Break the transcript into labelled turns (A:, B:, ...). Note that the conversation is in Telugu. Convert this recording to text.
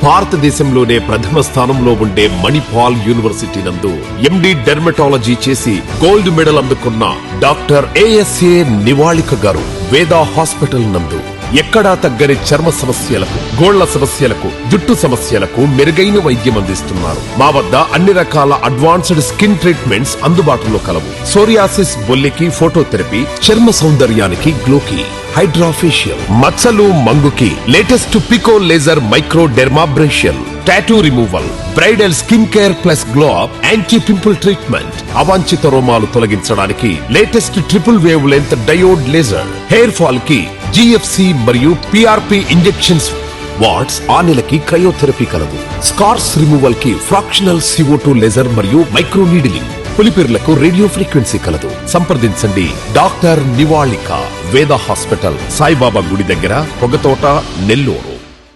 A: భారతదేశంలోనే ప్రథమ స్థానంలో ఉండే మణిపాల్ యూనివర్సిటీ నందు ఎండి డెర్మటాలజీ చేసి గోల్డ్ మెడల్ అందుకున్న డాక్టర్ ఏఎస్ఏ నివాళిక గారు వేద హాస్పిటల్ నందు ఎక్కడా తగ్గని చర్మ సమస్యలకు, గోళ్ల సమస్యలకు, జుట్టు సమస్యలకు మెరుగైన వైద్యం అందిస్తున్నారు. మా వద్ద అన్ని రకాల అడ్వాన్స్డ్ స్కిన్ ట్రీట్మెంట్స్ అందుబాటులో కలవు. సోరియాసిస్, బొల్లికి ఫోటోథెరపీ, చర్మ సౌందర్యానికి గ్లోకి, హైడ్రాఫేషియల్, మచ్చలు మంగుకి latest pico laser micro dermabrasion, tattoo removal, bridal skin care plus glow up, anti pimple treatment, అవాంఛిత రోమాలు తొలగించడానికి latest triple wavelength diode laser, hair fall కి జిఎఫ్సి మరియు పిఆర్పి ఇంజెక్షన్స్, వాట్స్ ఆ నెలకి క్రయోథెరపీ కలదు. స్కార్స్ రిమూవల్ కి ఫ్రాక్షనల్ CO2 లేజర్ మరియు మైక్రో నీడిలింగ్, పులిపిర్లకు రేడియో ఫ్రీక్వెన్సీ కలదు. సంప్రదించండి డాక్టర్ నివాళిక, వేద హాస్పిటల్, సాయిబాబా గుడి దగ్గర, పొగతోట, నెల్లూరు.